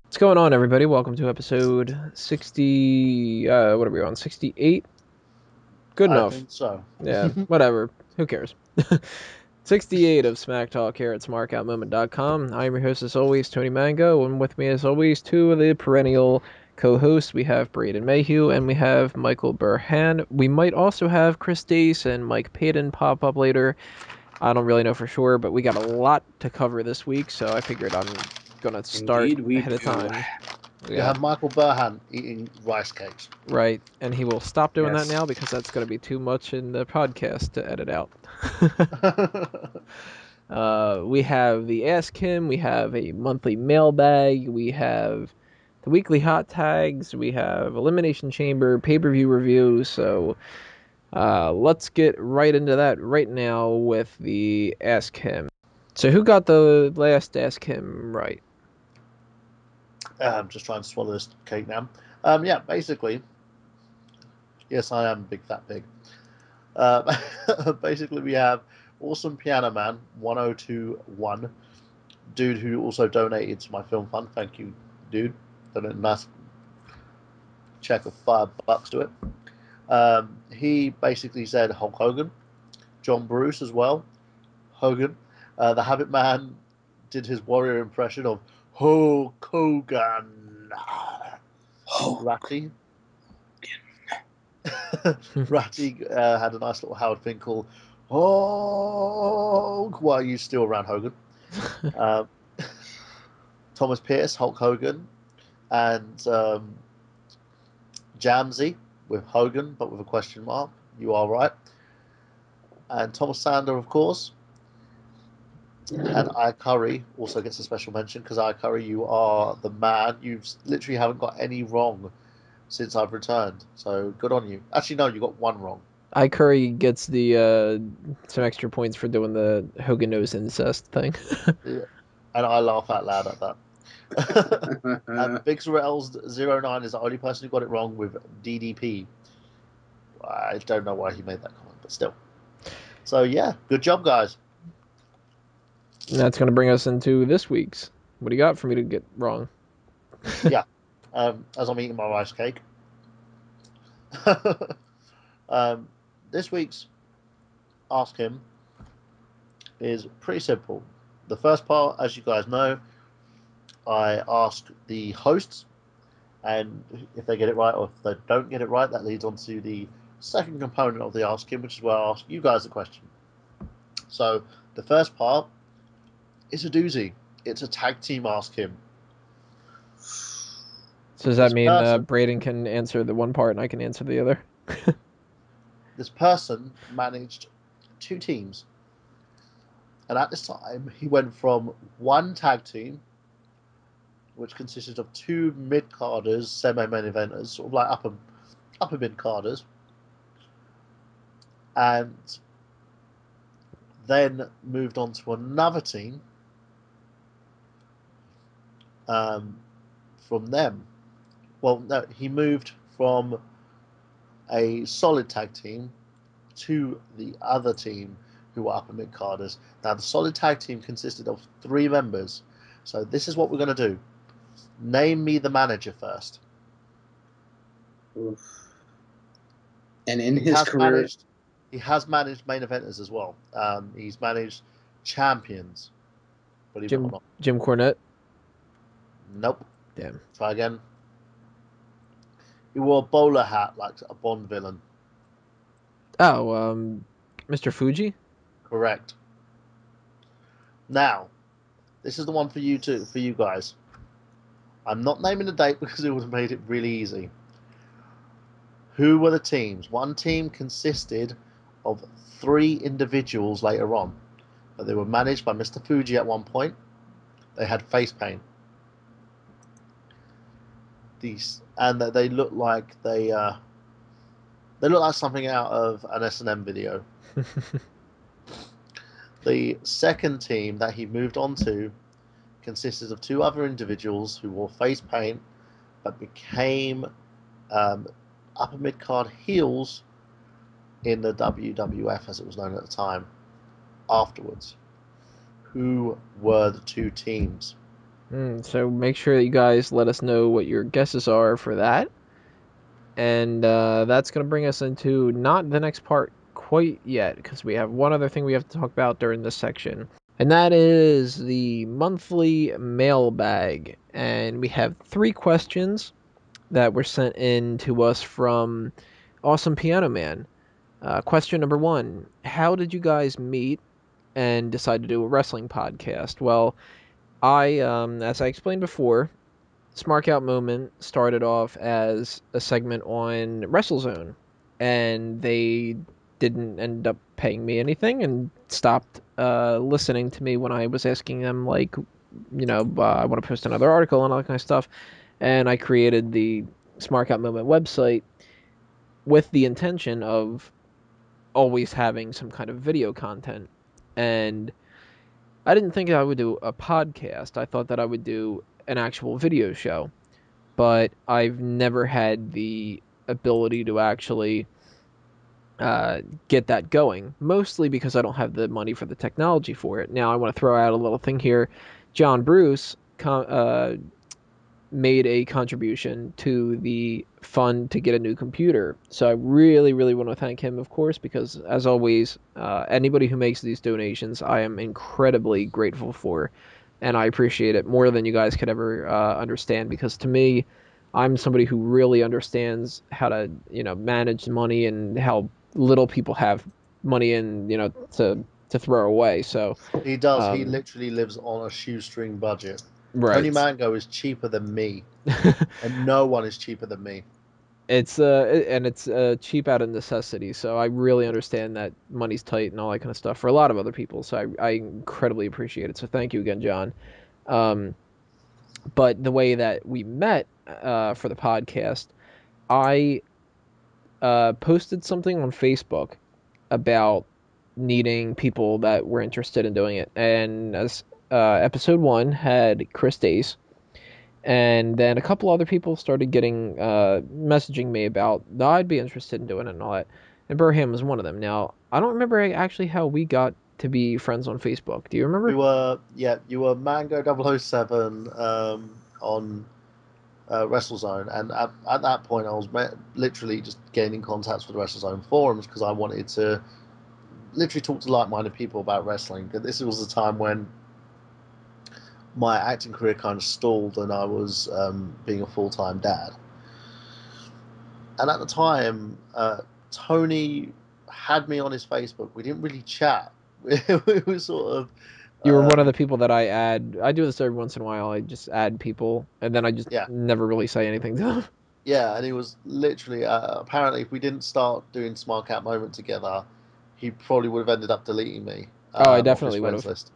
What's going on, everybody? Welcome to episode 60, what are we on, 68? Good I enough. think so. Yeah, whatever. Who cares? 68 of Smack Talk here at smarkoutmoment.com. I'm your host, as always, Tony Mango, and with me, as always, two of the perennial co-hosts. We have Braden Mayhew, and we have Michael Burhan. We might also have Chris Dace and Mike Payton pop up later. I don't really know for sure, but we got a lot to cover this week, so I figured I'm gonna start Indeed we ahead of do. time. You have Michael Burhan eating rice cakes. Right, and he will stop doing that Yes. now because that's going to be too much in the podcast to edit out. We have the Ask Him, we have a monthly mailbag, we have the weekly hot tags, we have Elimination Chamber, pay-per-view review, so let's get right into that right now with the Ask Him. So who got the last Ask Him right? I'm just trying to swallow this cake now. Yeah, basically, yes, I am a big fat pig. Basically, we have Awesome Piano Man 1021, dude who also donated to my film fund. Thank you, dude. Donated a nice check of $5 to it. He basically said Hulk Hogan, John Bruce as well, Hogan. The Habit Man did his warrior impression of Hulk Hogan. Ratty. Ratty had a nice little Howard Finkel. Hulk. Why are you still around Hogan? Thomas Pierce, Hulk Hogan, and Jamsey with Hogan, but with a question mark. You are right. And Thomas Sander, of course. And I Curry also gets a special mention because I Curry, you are the man. You literally haven't got any wrong since I've returned. So good on you. Actually, no, you got one wrong. I Curry gets the some extra points for doing the Hogan knows incest thing. Yeah. And I laugh out loud at that. And Big Sorrells 09 is the only person who got it wrong with DDP. I don't know why he made that comment, but still. So yeah, good job, guys. And that's going to bring us into this week's. What do you got for me to get wrong? Yeah. As I'm eating my rice cake. This week's Ask Him is pretty simple. The first part, as you guys know, I ask the hosts, and if they get it right or if they don't get it right, that leads on to the second component of the Ask Him, which is where I ask you guys the question. So the first part is a doozy. It's a tag team Ask Him. So does that This mean person- Braden can answer the one part and I can answer the other? This person managed two teams. And at this time, he went from one tag team, which consisted of two mid-carders, semi-main eventers, sort of like upper mid-carders, and then moved on to another team from them. Well, no, he moved from a solid tag team to the other team who were upper mid-carders. Now, the solid tag team consisted of 3 members. So this is what we're going to do. Name me the manager first. Oof. And in his career, he has managed main eventers as well. He's managed champions. Believe it or not. Jim Cornette? Nope. Damn. Try again. He wore a bowler hat like a Bond villain. Oh, Mr. Fuji? Correct. Now, this is the one for you guys. I'm not naming the date because it would have made it really easy. Who were the teams? One team consisted of 3 individuals later on, but they were managed by Mr. Fuji at one point. They had face paint. They look like they look like something out of an S&M video. The second team that he moved on to consisted of 2 other individuals who wore face paint but became upper mid-card heels in the WWF, as it was known at the time, afterwards. who were the two teams. So make sure that you guys let us know what your guesses are for that. And that's going to bring us into not the next part quite yet, because we have one other thing we have to talk about during this section. And that is the monthly mailbag. And we have 3 questions that were sent in to us from Awesome Piano Man. Question number 1: how did you guys meet and decide to do a wrestling podcast? Well, as I explained before, Smark Out Moment started off as a segment on WrestleZone, and they didn't end up paying me anything and stopped listening to me when I was asking them, like, I want to post another article and all that kind of stuff. And I created the Smark Out Moment website with the intention of always having some kind of video content. And I didn't think I would do a podcast. I thought that I would do an actual video show. But I've never had the ability to actually get that going, mostly because I don't have the money for the technology for it. Now, I want to throw out a little thing here. John Bruce made a contribution to the fund to get a new computer. So I really, really want to thank him, of course, because, as always, anybody who makes these donations, I am incredibly grateful for. And I appreciate it more than you guys could ever understand, because to me, I'm somebody who really understands how to, manage money and how little people have money and, to throw away. So He does. He literally lives on a shoestring budget. right. Tony Mango is cheaper than me, and no one is cheaper than me. It's cheap out of necessity, so I really understand that money's tight and all that kind of stuff for a lot of other people. So I incredibly appreciate it. So thank you again, John. But the way that we met for the podcast, I posted something on Facebook about needing people that were interested in doing it, and as episode 1 had Chris Dace. And then a couple other people started getting messaging me about, no, I'd be interested in doing it and all that. And Burham was one of them. Now, I don't remember actually how we got to be friends on Facebook. Do you remember? You were Mango 007 on WrestleZone, and at that point, I was literally just gaining contacts with the WrestleZone forums because I wanted to literally talk to like-minded people about wrestling. This was the time when my acting career kind of stalled and I was being a full-time dad. And at the time, Tony had me on his Facebook. We didn't really chat. We were sort of... You were one of the people that I add. I do this every once in a while. I just add people, and then I just never really say anything to them. Yeah, and he was literally... apparently, if we didn't start doing Smark Out Moment together, he probably would have ended up deleting me. I definitely would have. List.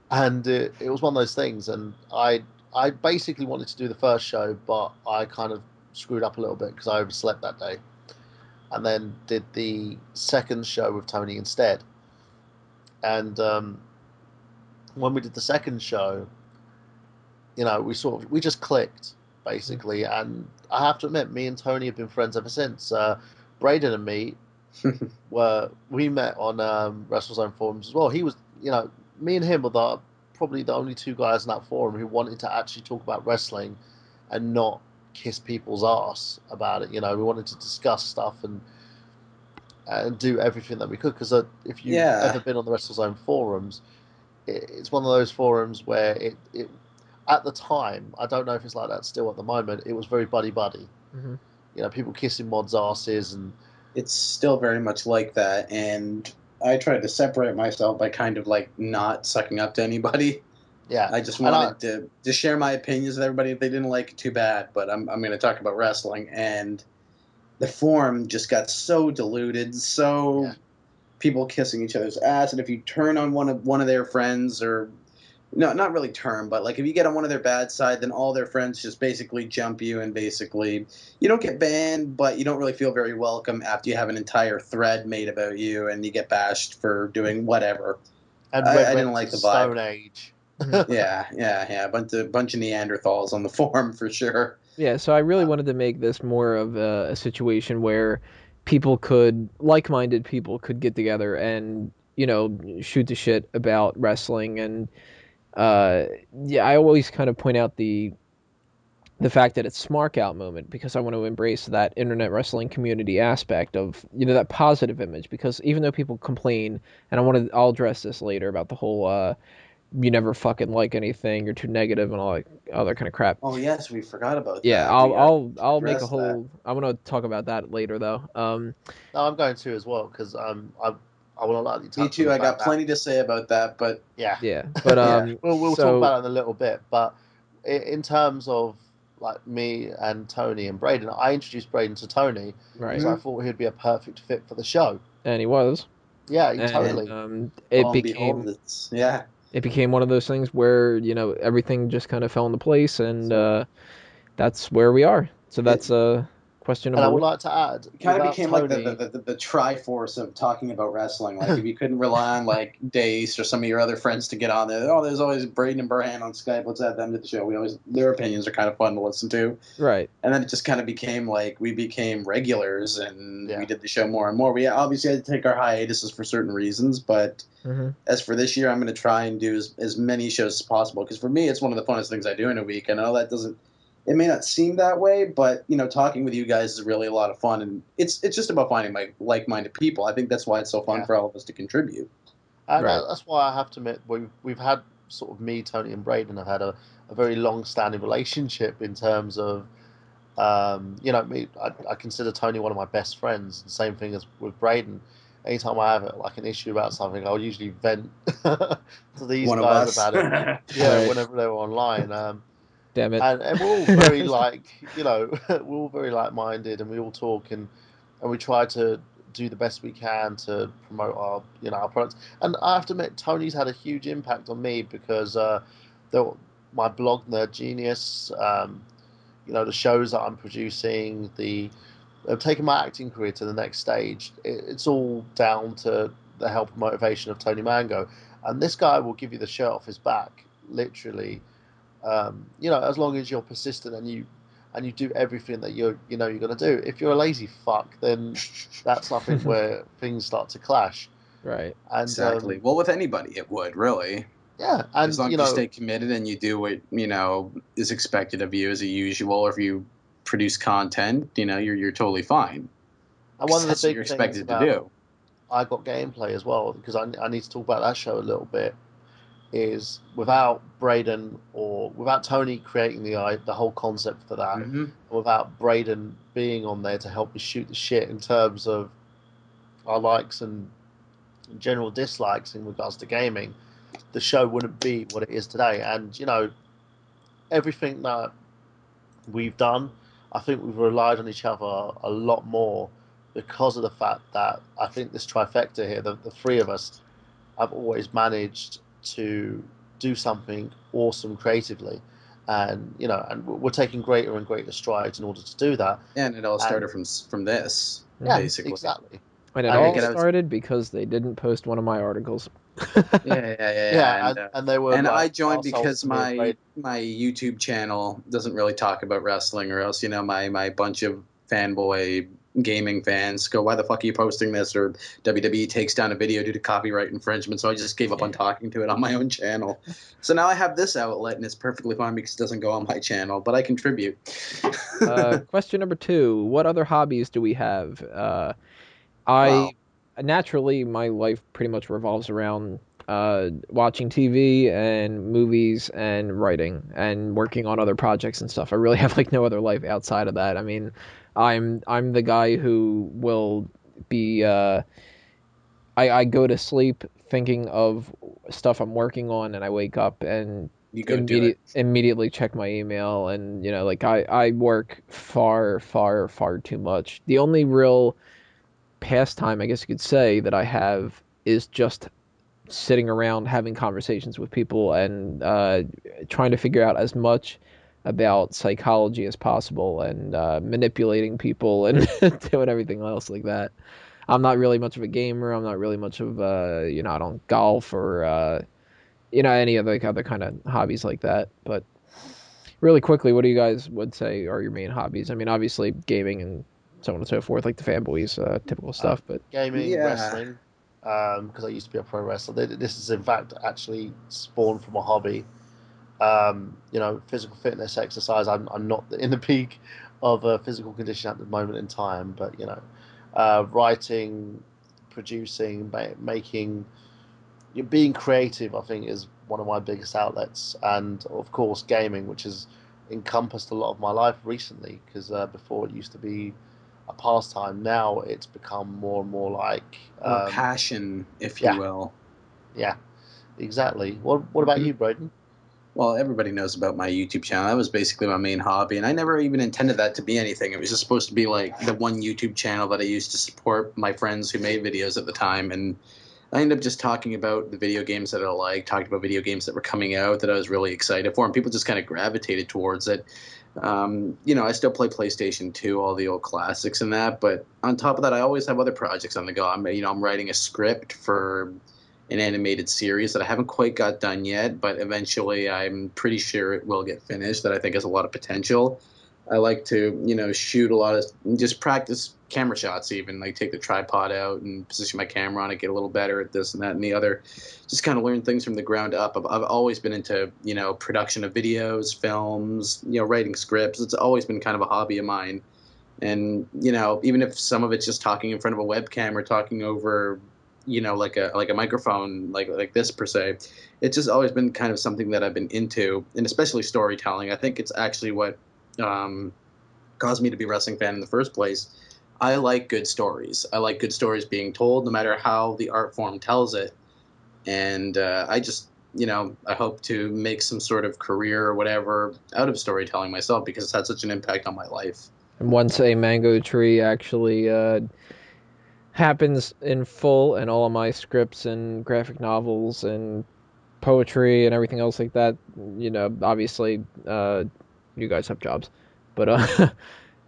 And it was one of those things, and I basically wanted to do the first show, but I kind of screwed up a little bit because I overslept that day, and then did the second show with Tony instead. And when we did the second show, we just clicked basically, and I have to admit, me and Tony have been friends ever since. Braden and me we met on WrestleZone forums as well. He was, me and him were probably the only 2 guys in that forum who wanted to actually talk about wrestling and not kiss people's ass about it. We wanted to discuss stuff and do everything that we could. Because if you've ever been on the WrestleZone forums, it's one of those forums where it at the time, I don't know if it's like that still at the moment, it was very buddy-buddy. Mm-hmm. People kissing mods' asses, and it's still very much like that. And I tried to separate myself by kind of like not sucking up to anybody. Yeah. I just wanted to share my opinions with everybody. If they didn't like it, too bad. But I'm going to talk about wrestling. And the forum just got so diluted, people kissing each other's ass. And if you turn on one of their friends, or no, not really turn, but like if you get on one of their bad side, then all their friends just basically jump you, and basically you don't get banned, but you don't really feel very welcome after you have an entire thread made about you and you get bashed for doing whatever. And I didn't like the vibe. Stone Age. yeah. A bunch of Neanderthals on the forum for sure. Yeah, so I really wanted to make this more of a situation where like-minded people could get together and shoot the shit about wrestling. And yeah, I always kind of point out the fact that it's Smark Out moment, because I want to embrace that internet wrestling community aspect of, that positive image, because even though people complain, and I'll address this later about the whole you never fucking like anything, you're too negative and all that other kind of crap. Oh yes, we forgot about Yeah, that. I'll make a address whole. I want to talk about that later though. No, I'm going to as well because I want to lightly touch Me too. on I got that. plenty to say about that, but Yeah, Yeah, but Yeah. we'll talk about it in a little bit. But in terms of like me and Tony and Braden, I introduced Braden to Tony right, because I thought he'd be a perfect fit for the show. and he was. Yeah, And totally. it lo and behold, became yeah. it became one of those things where everything just kind of fell into place, and that's where we are. So that's question And I number would one. like to add, It kind of without became Tony, like the triforce of talking about wrestling. Like if you couldn't rely on like Dace or some of your other friends to get on there, there's always Braden and Brian on Skype. Let's add them to the show. Their opinions are kind of fun to listen to. Right. And then it just kind of became like we became regulars, and Yeah. we did the show more and more. We obviously had to take our hiatuses for certain reasons, but as for this year, I'm going to try and do as many shows as possible, because for me, it's one of the funnest things I do in a week. I know that doesn't. It may not seem that way, but talking with you guys is really a lot of fun, and it's just about finding like-minded people. I think that's why it's so fun for all of us to contribute. And Right. that's why I have to admit we've had sort of me, Tony, and Braden have had a very long-standing relationship in terms of me. I consider Tony one of my best friends. The same thing as with Braden. Anytime I have like an issue about something, I'll usually vent to these One of guys us. about it. Yeah, Right. whenever they're online. Damn it. And we're all very we're all very like-minded, and we all talk and we try to do the best we can to promote our products. And I have to admit, Tony's had a huge impact on me because my blog, Nerd Genius, the shows that I'm producing, taking my acting career to the next stage. It's all down to the help and motivation of Tony Mango, and this guy will give you the shirt off his back, literally. As long as you're persistent and you do everything that you're going to do. If you're a lazy fuck, then that's something where things start to clash. Right. And Exactly. Well, with anybody, it would really. Yeah, and as long as you stay committed and you do what is expected of you as usual, or if you produce content, you're totally fine. And one of the That's what big you're things expected about to do. I got gameplay as well, because I need to talk about that show a little bit. Is without Braden or without Tony creating the whole concept for that, and without Braden being on there to help me shoot the shit in terms of our likes and general dislikes in regards to gaming, the show wouldn't be what it is today. And everything that we've done, I think we've relied on each other a lot more because of the fact that I think this trifecta here, the three of us, have always managed to do something awesome creatively, and we're taking greater and greater strides in order to do that. And it all started from this, Yeah, basically. exactly. And it all started because they didn't post one of my articles. Yeah. And they were. And like, I joined because my YouTube channel doesn't really talk about wrestling, or else my bunch of fanboy gaming fans go, "Why the fuck are you posting this?" Or WWE takes down a video due to copyright infringement. So I just gave up on talking to it on my own channel. So now I have this outlet, and it's perfectly fine because it doesn't go on my channel, but I contribute. Question number 2: what other hobbies do we have? Naturally, my life pretty much revolves around watching TV and movies and writing and working on other projects and stuff. I really have no other life outside of that. I mean, I'm the guy who will be I go to sleep thinking of stuff I'm working on, and I wake up and you go do it. Immediately check my email, and I work far too much. The only real pastime, I guess you could say, that I have is just sitting around having conversations with people and trying to figure out as much about psychology as possible, and manipulating people and doing everything else like that. I'm not really much of a gamer. I'm not really much of I don't golf or any other kind of hobbies like that. But really quickly, what do you guys would say are your main hobbies? I mean, obviously gaming and so on and so forth, like the fanboys, typical stuff. But gaming, wrestling, because I used to be a pro wrestler. This is in fact actually spawned from a hobby. Physical fitness, exercise. I'm not in the peak of a physical condition at the moment in time, but writing, producing, making, being creative, I think, is one of my biggest outlets, and of course, gaming, which has encompassed a lot of my life recently. Because before it used to be a pastime, now it's become more and more like a passion, if you yeah. will. Yeah, exactly. What about you, Braden? Well, everybody knows about my YouTube channel. That was basically my main hobby, and I never even intended that to be anything. It was just supposed to be like the one YouTube channel that I used to support my friends who made videos at the time, and I ended up just talking about the video games that I like, talking about video games that were coming out that I was really excited for, and people just kind of gravitated towards it. I still play PlayStation 2, all the old classics and that, but on top of that, I always have other projects on the go. I'm writing a script for an animated series that I haven't quite got done yet, but eventually I'm pretty sure it will get finished, that I think has a lot of potential. I like to, shoot a lot of, just practice camera shots even, like take the tripod out and position my camera on it, get a little better at this and that and the other. Just kind of learn things from the ground up. I've always been into, production of videos, films, writing scripts. It's always been kind of a hobby of mine. And, even if some of it's just talking in front of a webcam or talking over like a microphone like this per se, it's just always been kind of something that I've been into, and especially storytelling. I think it's actually what caused me to be a wrestling fan in the first place. I like good stories. I like good stories being told, no matter how the art form tells it. And I just, I hope to make some sort of career or whatever out of storytelling myself, because it's had such an impact on my life. And once a mango tree actually happens in full, and all of my scripts and graphic novels and poetry and everything else like that, obviously, you guys have jobs. But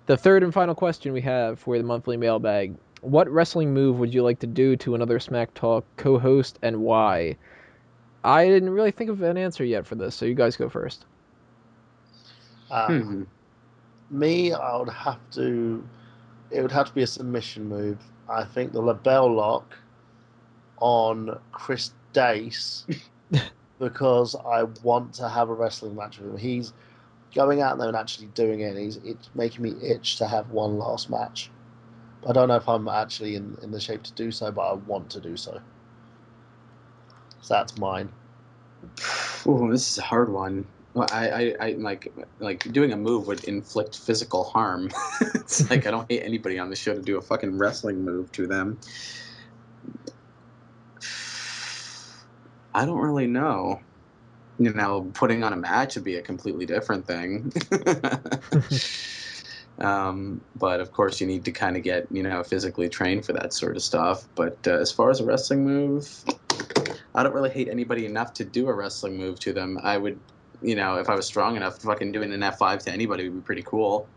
the third and final question we have for the monthly mailbag: what wrestling move would you like to do to another Smack Talk co-host, and why? I didn't really think of an answer yet for this, so you guys go first. Me, it would have to be a submission move. I think the label lock on Chris Dace, because I want to have a wrestling match with him. He's going out there and actually doing it. It's making me itch to have one last match. I don't know if I'm actually in the shape to do so, but I want to do so. So that's mine. Oh, this is a hard one. Well, I like doing a move would inflict physical harm. It's like I don't hate anybody on the show to do a fucking wrestling move to them. I don't really know. Putting on a match would be a completely different thing. But of course, you need to kind of get physically trained for that sort of stuff. But as far as a wrestling move, I don't really hate anybody enough to do a wrestling move to them. I would, if I was strong enough, fucking doing an F5 to anybody would be pretty cool.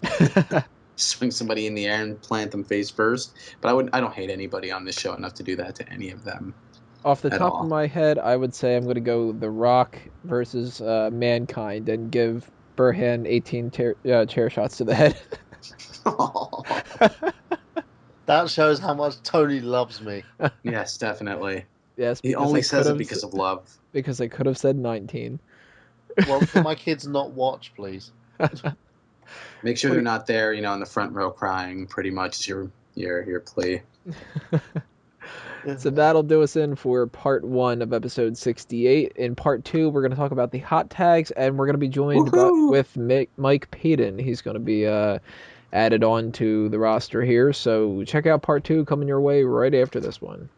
Swing somebody in the air and plant them face first. But I don't hate anybody on this show enough to do that to any of them. Off the top of my head, I would say I'm going to go The Rock versus Mankind and give Burhan 18 chair shots to the head. That shows how much Tony loves me. Yes, definitely. Yes, he only says it because of love. Because I could have said 19. Well, can my kids not watch, please? Make sure they're not there, in the front row crying. Pretty much your plea. So that'll do us in for part 1 of episode 68. In part 2, we're going to talk about the hot tags, and we're going to be joined with Mike Payton. He's going to be added on to the roster here. So check out part 2 coming your way right after this one.